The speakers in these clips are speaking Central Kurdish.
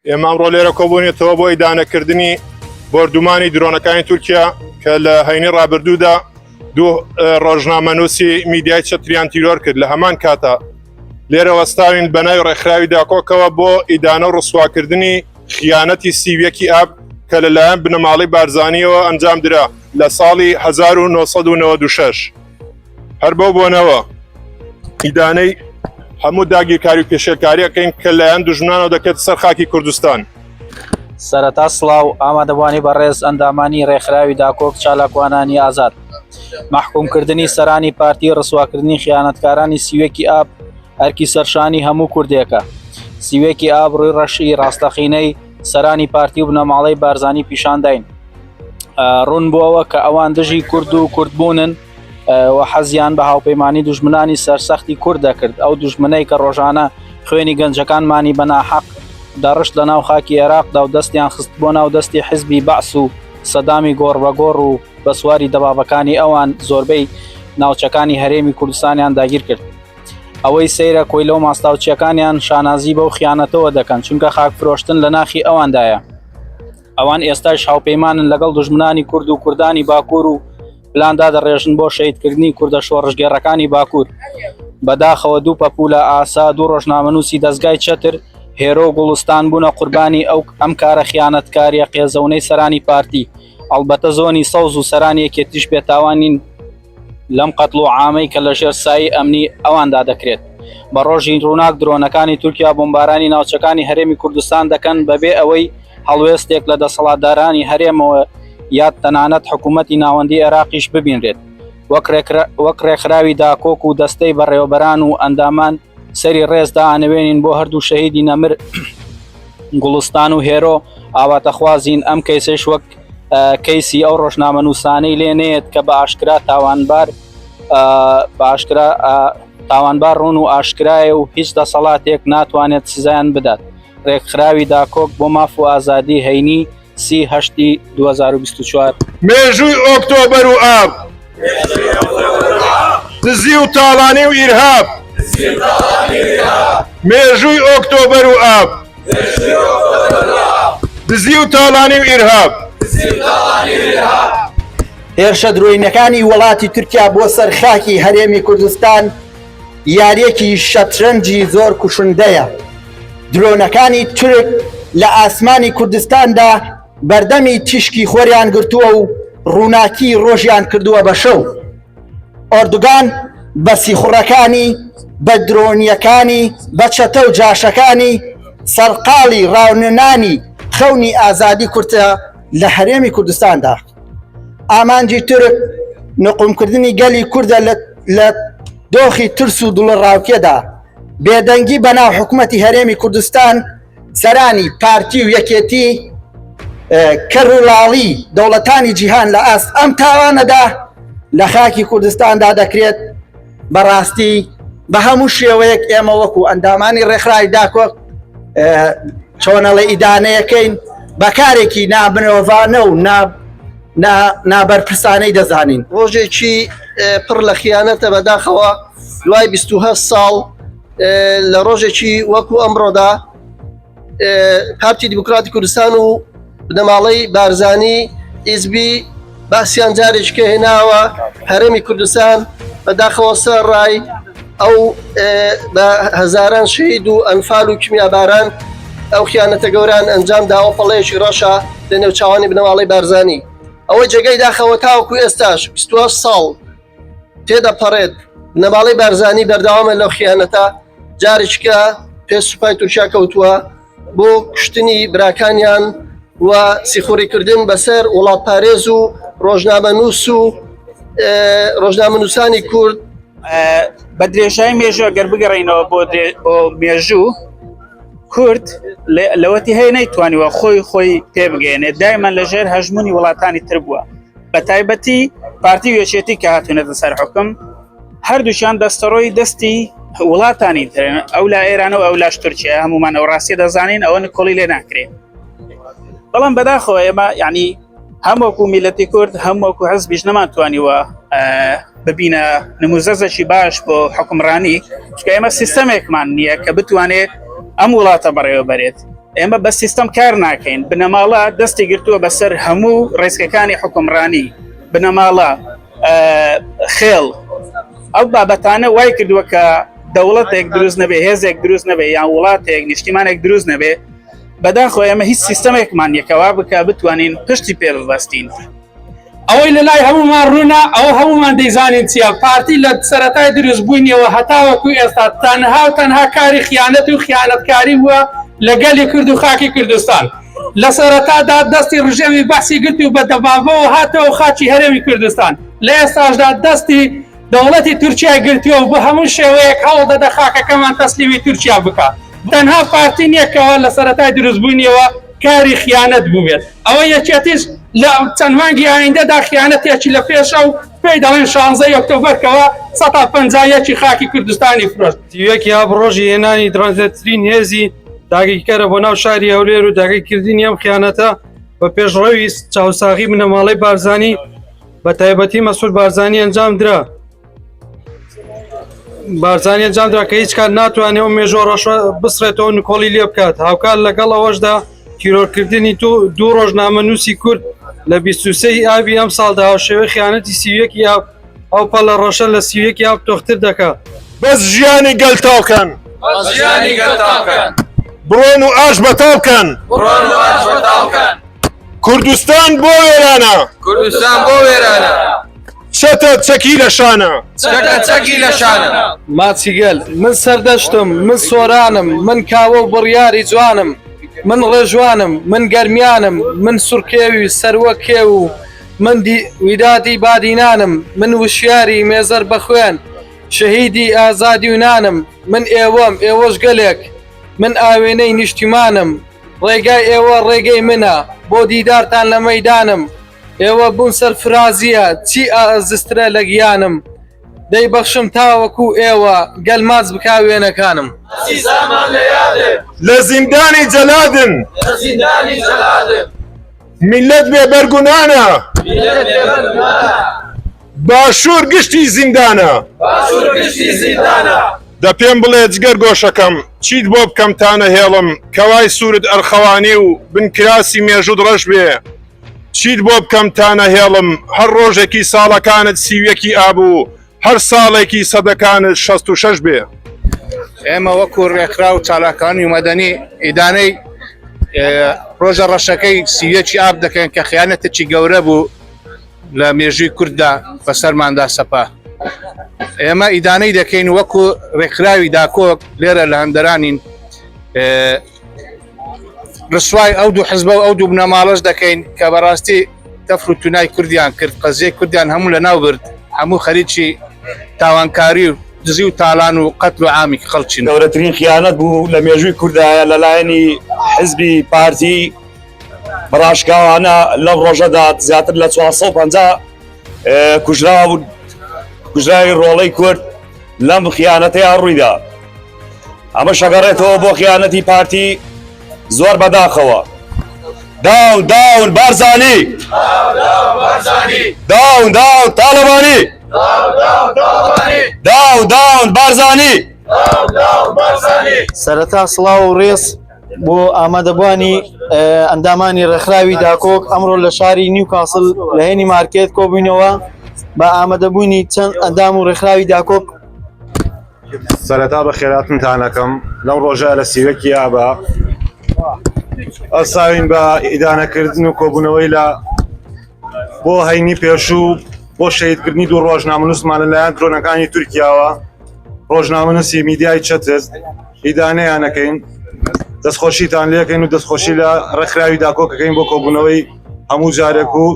ئێمە ئەمڕۆ لێرە کۆبوونێتەوە بۆ ئیدانەکردنی بۆردومانی درۆنەکانی تورکیا کە لە هەینی ڕابردوودا دوو ڕۆژنامەنووسی میدیای چەتریان تیرۆر کرد. لە هەمان کاتە لێرە وەستاوین بەناوی ڕێکخراوی داکۆکەوە بۆ ئیدانە و ڕسواکردنی خیانەتی سیڤیەکی ئاب کە لەلایەن بنەماڵی بارزانیەوە ئەنجام درا لە ساڵی 1996. هەر بەو بۆنەوە ئیدانەی هەموو داگیرکاری و پێشێلکاریەکەین کە لەلایەن دوژمنانەوە دەکرێت سەر خاکی کوردستان. سەرەتا سڵاو ئامادەبوانی بەڕێز ئەندامانی ڕێکخراوی داکۆک چالاکوانانی ئازاد. محکومکردنی سەرانی پارتی ڕسواکردنی خیانەتکارانی سیوێکی ئاب ئەرکی سەرشانی هەموو کوردێکە. سیوێکی ئاب ڕووی ڕەشی ڕاستەقینەی سەرانی پارتی و بنەماڵەی بارزانی پیشانداین. ڕوون بووەوە کە ئەوان دژی کورد و کوردبوونن و حەزیان بە هاوپەیمانی دوژمنانی سەرسەختی کورد دەکرد. ئەو دوژمنەی کە ڕۆژانە خوێنی گەنجەکانمانی بەناحەق دەڕشت لە ناو خاکی عێراقدا و دەستیان خست بۆ ناو دەستی حیزبی بەعس و سەدامی گۆڕبەگۆڕ و بە سواری دەبابەکانی ئەوان زۆربەی ناوچەکانی هەرێمی کوردستانیان داگیر کرد. ئەوەی سەیرە کۆی لەو ماستاوچیەکانیان شانازی بەو خیانەتەوە دەکەن چونکە خاک فرۆشتن لە ناخی ئەواندایە. ئەوان ئێستاش هاوپەیمانن لەگەڵ دوژمنانی کورد و کوردانی باکوور و پلاندا دەڕێژن بۆ شەیدکردنی کوردە شۆڕژگێڕەکانی باکوور. بەداخەوە دوو پەپولە ئاسا دوو ڕۆژنامەنووسی دەستگای چەتر هێرۆ و گوڵستان بوونە قوربانی ئەم کارە خیانەتکاریە قێزەونەی سەرانی پارتی. ئەڵبەتە زۆنی سەوز و سەرانیەکێتیش بێتاوانین لەم قەتڵ و عامەی کە لە ژێر سایی ئەمنی ئەواندا دەکرێت. بە ڕۆژی ڕووناک درۆنەکانی تورکیا بۆمبارانی ناوچەکانی هەرێمی کوردستان دەکەن بەبێ ئەوەی هەڵوێستێک لە دەسەڵاتدارانی هەرێمەوە یاد تەنانەت حکوومەتی ناوەندی عێراقیش ببینرێت. وەک ڕێکخراوی داکۆک و دەستەی بەڕێوەبەران و ئەندامان سەری ڕێزدا ئانەوێنین بۆ هەردوو شەهیدی نەمر گوڵستان و هێرۆ ئاواتەخوازین. ئەم کەیسەش وەک کەیسی ئەو ڕۆژنامەنووسانەی لێنێت کە بە ئاشکرا تاوانبار ڕوون و ئاشکرایە و هیچ دەسەڵاتێک ناتوانێت سزایان بدات. ڕێکخراوی داکۆک بۆ ماف و ئازادی هەینی 30 2024 مێژووی ئۆکتۆبەر و ئاب دزی و تاڵانی و ئیرهاب مێژووی ئۆکتۆبەر و ئاب دزی و تاڵانی و ئیرهاب هێرشە درۆینەکانی وڵاتی تورکیا بۆ سەر خاکی هەرێمی کوردستان یاریەکی شەترەنجی زۆر کوشندەیە. درۆنەکانی تورک لە ئاسمانی کوردستاندا بەردەمی تیشکی خۆریان گرتووە و ڕووناکی ڕۆژیان کردووە بە شەو. ئۆردوگان بە سیخوڕەکانی بە درۆنیەکانی بە چەتە و جاشەکانی سەرقاڵی ڕاوننانی خەونی ئازادی کورتە لە هەرێمی کوردستاندا. ئامانجی تورک نقومکردنی گەلی کووردە لە دۆخی ترس و دڵڕاوکێدا بێدەنگی بەناو حکوومەتی هەرێمی کوردستان سەرانی پارتی و یەکێتی کەڕولاڵی دەوڵەتانی جیهان لە ئاست ئەم تاوانەدا لە خاکی کوردستاندا دەکرێت. بەڕاستی بە هەموو شێوەیەک ئێمە وەکو ئەندامانی ڕێکخراوی داکۆک چۆنەڵە ئیدانەیەکەین بەکارێکی نابنەوەڤانە و نابەرپرسانەی دەزانین. ڕۆژێکی پڕ لە خیانەتە بەداخەوە دوای 28 ساڵ لە ڕۆژێکی وەکو ئەمڕۆدا پارتی دیموکراتی کوردستان و بنەماڵەی بارزانی ئیزبی باسییان جارێککە هێناوە هەرێمی کوردستان بەداخەوە سەر ڕای ئەو بە هەزاران شەهید و ئەنفال و کیمیاباران ئەو خیانەتە گەوران ئەنجام داوە پەڵەیەکی ڕەشە لە نێوچاوانی بنەماڵەی بارزانی. ئەوەی جێگەی داخەوە تاوەکو ئێستاش 28 ساڵ تێدەپەڕێت بنەماڵەی بارزانی بەردەوامە لەو خیانەتە جارێککە پێسوپای تورکیا کەوتووە بۆ کوشتنی براکانیان و سیخوڕیکردن بەسەر وڵاتپارێز و ڕۆژنامەنووس و ڕۆژنامەنووسانی کورد. بە درێژای مێژوو گەر بگەڕینەوە بۆ مێژوو کورد لەوەتی هەیە نەیتوانیوە خۆی پێبگەێنێت دایمان لەژێر هەژمونی وڵاتانی تر بووە بە تایبەتی پارتی وێچێتی کە هاتوونەتە سەر حکم هەردووشیان دەستەڕۆی دەستی وڵاتانی ترن ئەو لا ئێرانە و ئەو لاش تورکیا هەمومان ئەو ڕاستی دەزانین ئەوە کۆڵی لێ ناکرێت. بەڵام بەداخەوە ئێمە یعنی هەمووەکو میلەتی کورد هەمووەکو حەزبیش نەماتوانیوە ببینە نموزەزەکی باش بۆ حکومڕانی چکە ئێمە سیستەمێکمان نییە کە بتوانێت ئەم وڵاتە بەڕێوە بەرێت. ئێمە بە سیستەم کار ناکەین بنەماڵە دەستی گرتووە بەسەر هەموو ڕێزکەکانی حکومڕانی بنەماڵە خێڵ ئەو بابەتانە وای کردووە کە دەوڵەتێک دروست نەبێ هێزێک دروست نەبێ یان وڵاتێک نیشتیمانێک دروست نەبێ بەداخۆ ئێمە هیچ سیستەمێکمان یەکەوا بکە بتوانین پشتی پێ ببەستین ئەوەی لە لای هەمومان ڕوونا ئەوە هەمومان دەیزانین چییە پارتی لە سەرەتای دروست بوونیەوە هەتاوەکو ئێستا تەنها کاری خیانەت و خیانەتکاری بووە لەگەلی کورد و خاکی کوردستان لە سەرەتادا دەستی ڕژێوی بەحسی گرت و بە دەبابەوە هاتەوە خاچی هەرێمی کوردستان لە ئێستاشدا دەستی دەوڵەتی تورکیا گرتووە و بە هەموو شێوەیەک هەوڵ دەدە خاکەکەمان تەسلیمی تورکیا بکە تەنها پارتی نیەکەوە لە سەرەتای دروستبوونیەوە کاری خیانەت بووێت ئەوە یەکێتیش لە چەند مانگی ئایندەدا خیانەتێکی لە پێشە و پێی دەڵێن 16 ئۆکتۆبەرکەوە 150 خاکی کوردستانی فرۆشت تیوەکی ئابڕۆژی هێنانی درەنجەترین هێزی داگیرکەرە بۆ ناو شاری هەولێر و داگیرکردنی ئەم خیانەتە بە پێشڕەوی چاوساغی بنەماڵەی بارزانی بە تایبەتی مەسعود بارزانی ئەنجام درا بارزانی ئەنجام درا کە هیچ کات ناتوانێت ئەو مێژۆ ڕەشوە بسڕێتەوە نکۆڵی لێ بکات هاوکات لەگەڵ ئەوەشدا تیرۆرکردنی دوو ڕۆژنامە نووسی کورد لە 23 ئابی ئەم ساڵدا هاوشێوەی خیانەتی سیویەکی ئاب ئەو پەڵە ڕەشە لە سیویەکی ئاب تۆختر دەکات بەس ژیانی گەلتاوکەن بڕۆن و ئاش بەتاوکەن کوردستان بۆ وێرانە چەتە چەکی لە شانە ماچیگەل من سەردەشتم من سۆرانم من کاوە و بڕیاری جوانم من ڕێژوانم من گەرمیانم من سوورکێوی سەروە کێو و من ویدادی بادینانم من وشیاری مێزەر بەخوێن شەهیدی ئازادی و نانم من ئێوەم ئێوەش گەلێک من ئاوێنەی نیشتیمانم ڕێگای ئێوە ڕێگەی منە بۆ دیدارتان لە مەیدانم ئێوە بوون سەرفرازیە چی ئازسترە لە گیانم دەیبەخشم تاوەکو ئێوە گەلماز بکاوێنەکانم لە زیندانی جەلادن میلەت بێبەرگونانە باشوور گشتی زیندانە دە پێم بڵێ جگەر گۆشەکەم چیت بۆ بکەم تانە هێڵم کەوای سوورت ئەرخەوانی و بنکراسی مێژوود ڕەش بێ چیت بۆ بکەم تانە هێڵم هەر ڕۆژێکی ساڵەکانت سیویەکی ئابوو هەر ساڵێکی سەدەکانت 66 بێ ئێمە وەکو ڕێکخرا و چالاکانی و مەدەنی ئیدانەی ڕۆژە ڕەشەکەی سیویەکی ئاب دەکەن کە خیانەتێکی گەورە بوو لە مێژووی کورددا بەسەرماندا سەپا ئێمە ئیدانەی دەکەین وەکو ڕێکخراوی داکۆک لێرە لە هەندەرانین ڕسوای ئەو دوو حزبە و ئەو دوو بنەماڵەش دەکەین کە بەڕاستی تەفر و تونای کوردیان کرد قەزیەی کوردیان هەموو لە ناو برد هەموو خەریکی تاوانکاری و دزی و تاالان و قەتل و عامی خەڵچین گەورەترین خیانەت بوو لە مێژووی کوردایە لەلایەنی حزبی پارتی بەڕاشکاوانە لەم ڕۆژەدا زیاتر لە 450 کوژراوی ڕۆڵەی کورد لەم خیانەتەیە ڕوویدا ئەمە شەگەڕێتەوە بۆ خیانەتی پارتی زۆر بەداخەوە داون بارزانی داون تاڵەبانی داون بارزانی سەرەتا سڵاو و ڕێز بۆ ئامادەبوانی ئەندامانی ڕێکخراوی داکۆک ئەمڕۆ لە شاری نیوکاسڵ لە هێنی مارکێت کۆبوونەوە بە ئامادەبوونی چەند ئەندام و ڕێکخراوی داکۆک سەرەتا بە خێراتتانەکەم لەم ڕۆژە لە سیوەکی ئابە ئەساوین بە ئیدانەکردن و کۆبوونەوەی لە بۆ هەینی پێشوو بۆ شەیدکردنی دوو ڕۆژنامەنووسمان لەلایەن درۆنەکانی تورکیاوە ڕۆژنامەنووسی میدیای چەتر ئیدانەیانەکەین دەستخۆشیتان لێکەین و دەستخۆشی لە ڕێکخراوی داکۆکەکەین بۆ کۆبوونەوەی هەموو جارێک و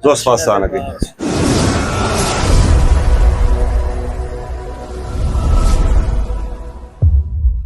دۆست خواستانەکەین.